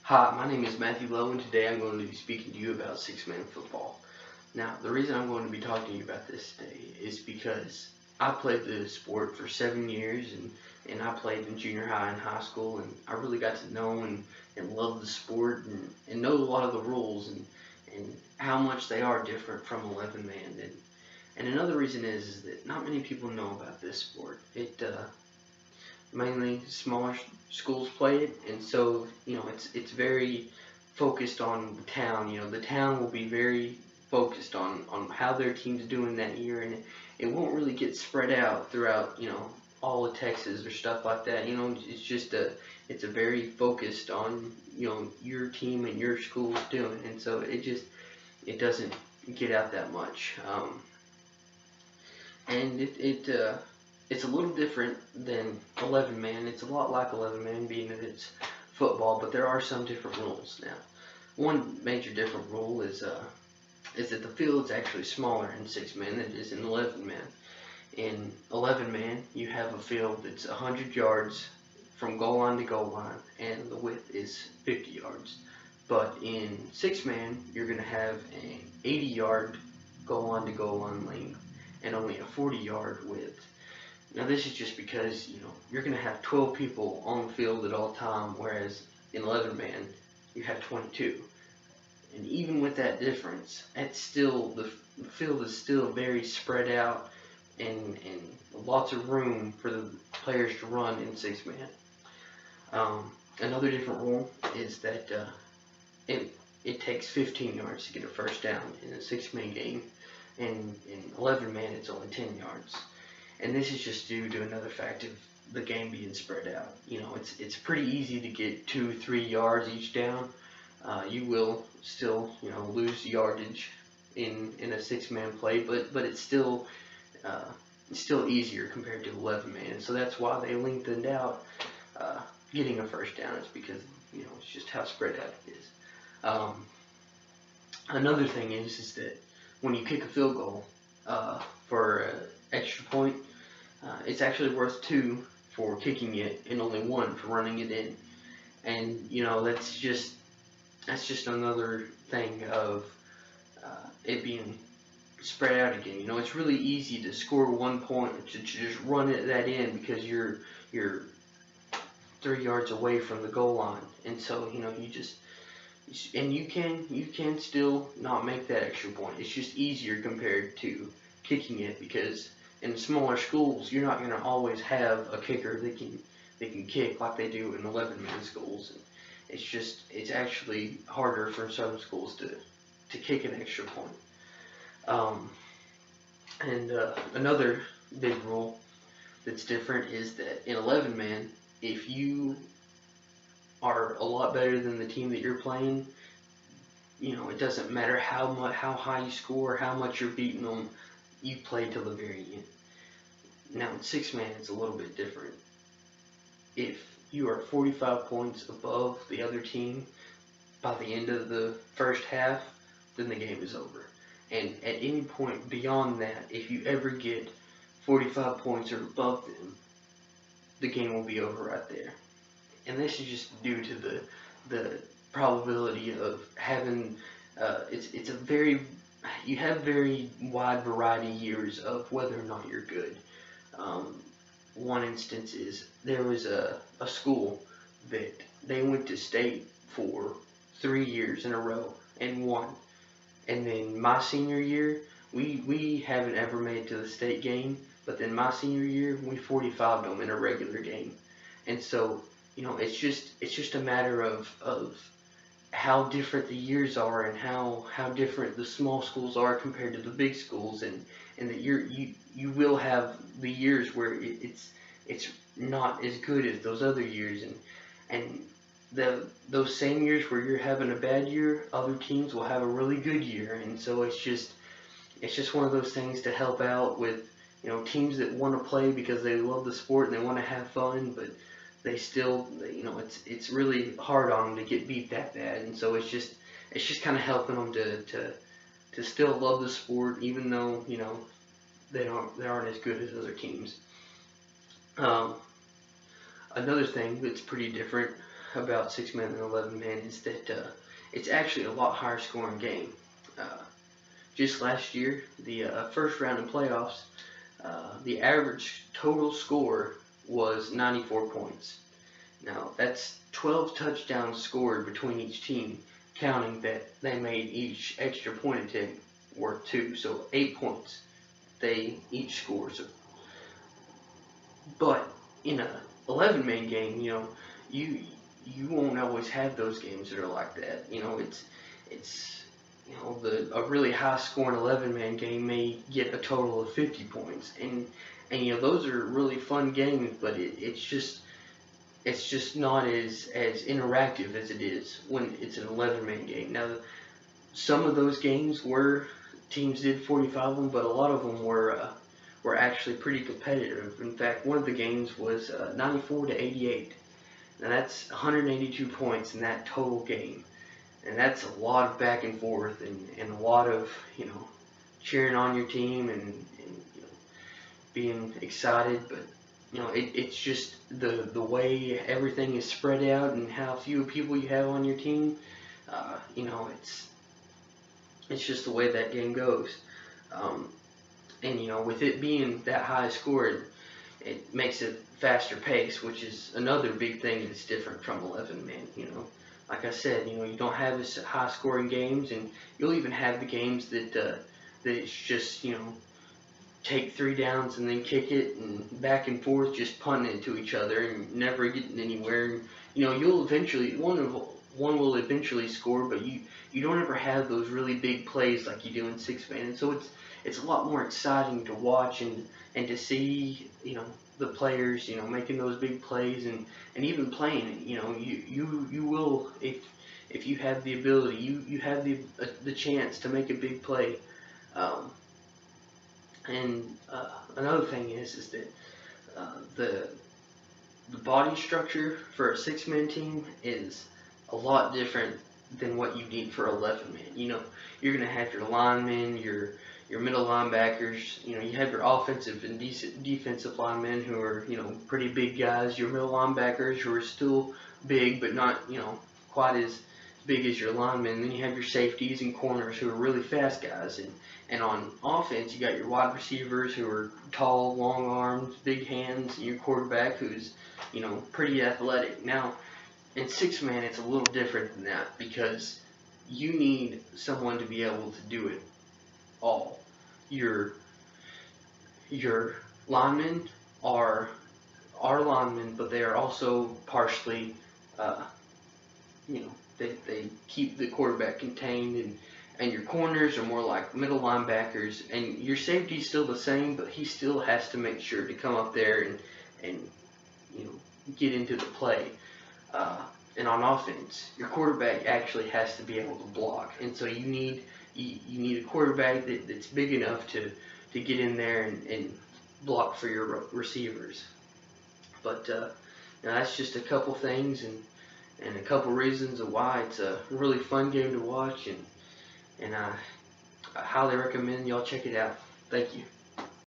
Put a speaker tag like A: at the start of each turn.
A: Hi, my name is Matthew Lowe, and today I'm going to be speaking to you about six-man football. Now, the reason I'm going to be talking to you about this today is because I played the sport for 7 years, and I played in junior high and high school, and I really got to know and love the sport and know a lot of the rules and how much they are different from 11 man. And another reason is that not many people know about this sport. It mainly smaller schools play it, and so it's very focused on the town. The town will be very focused on how their team's doing that year, and it won't really get spread out throughout all of Texas or stuff like that. It's a very focused on your team and your school's doing, and so it doesn't get out that much. And it's a little different than 11 man. It's a lot like 11 man, being that it's football, but there are some different rules. Now, one major different rule is that the field's actually smaller in 6 man than it is in 11 man. In 11 man, you have a field that's 100 yards from goal line to goal line, and the width is 50 yards. But in 6 man, you're going to have an 80-yard goal line to goal line length and only a 40-yard width. Now, this is just because you're going to have 12 people on the field at all time, whereas in 11 man you have 22. And even with that difference, it's still the field is still very spread out, and lots of room for the players to run in 6 man. Another different rule is that it takes 15 yards to get a first down in a 6 man game, and in 11 man it's only 10 yards. And this is just due to another fact of the game being spread out. It's pretty easy to get 2-3 yards each down. You will still lose yardage in a 6-man play, but it's still easier compared to 11 man. And so that's why they lengthened out getting a first down. It's because it's just how spread out it is. Another thing is that when you kick a field goal for an extra point, it's actually worth 2 for kicking it and only 1 for running it in. And that's just another thing of it being spread out again. It's really easy to score 1 point to just run that in because you're 3 yards away from the goal line, and so you can still not make that extra point. It's just easier compared to kicking it, because in smaller schools you're not going to always have a kicker that can kick like they do in 11 man schools. And it's actually harder for some schools to kick an extra point. Another big rule that's different is that in 11 man, if you are a lot better than the team that you're playing, it doesn't matter how high you score, how much you're beating them, you play till the very end. Now in 6 man, it's a little bit different. If you are 45 points above the other team by the end of the first half, then the game is over. And at any point beyond that, if you ever get 45 points or above them, the game will be over right there. And this is just due to the probability of having you have very wide variety years of whether or not you're good. One instance is there was a school that they went to state for 3 years in a row and won. And then my senior year, we haven't ever made it to the state game, but then my senior year, we 45'd them in a regular game. And so, it's just a matter of how different the years are, and how different the small schools are compared to the big schools, and that you will have the years where it's not as good as those other years, and those same years where you're having a bad year, other teams will have a really good year. And so it's just one of those things to help out with teams that want to play because they love the sport and they want to have fun, but they still it's really hard on them to get beat that bad. And so it's just kind of helping them to still love the sport, even though they aren't as good as other teams. Another thing that's pretty different about 6-man and 11-man is that it's actually a lot higher scoring game. Uh, just last year, the first round of playoffs, the average total score was 94 points. Now, that's 12 touchdowns scored between each team, counting that they made each extra point attempt worth 2, so 8 points they each score. So, but in a 11-man game, you you won't always have those games that are like that. It's a really high scoring 11-man game may get a total of 50 points, and those are really fun games, but it's just not as interactive as it is when it's an 11-man game. Now, some of those games were teams did 45 of them, but a lot of them were actually pretty competitive. In fact, one of the games was 94-88. Now that's 182 points in that total game, and that's a lot of back and forth and a lot of cheering on your team and being excited. But it's just the way everything is spread out and how few people you have on your team. It's just the way that game goes. And with it being that high scored, it makes it faster pace, which is another big thing that's different from 11-man. Like I said, you don't have as high scoring games, and you'll even have the games that it's just take 3 downs and then kick it and back and forth, just punting it to each other and never getting anywhere. And, you'll eventually one will eventually score, but you don't ever have those really big plays like you do in 6-man. And so it's a lot more exciting to watch and to see the players making those big plays and even playing. You will, if you have the ability, you have the chance to make a big play. And another thing is that the body structure for a 6-man team is a lot different than what you need for 11-man. You're gonna have your linemen, your middle linebackers. You have your offensive and defensive linemen who are pretty big guys. Your middle linebackers who are still big but not quite as big as your linemen. Then you have your safeties and corners who are really fast guys. And on offense, you got your wide receivers who are tall, long arms, big hands, and your quarterback who's pretty athletic. Now, in 6-man, it's a little different than that because you need someone to be able to do it all. Your linemen are linemen, but they are also partially, they keep the quarterback contained, and your corners are more like middle linebackers, and your safety's still the same, but he still has to make sure to come up there and get into the play. And on offense, your quarterback actually has to be able to block, and so you need a quarterback that's big enough to get in there and block for your receivers. But that's just a couple things and a couple reasons of why it's a really fun game to watch, and I highly recommend y'all check it out. Thank you.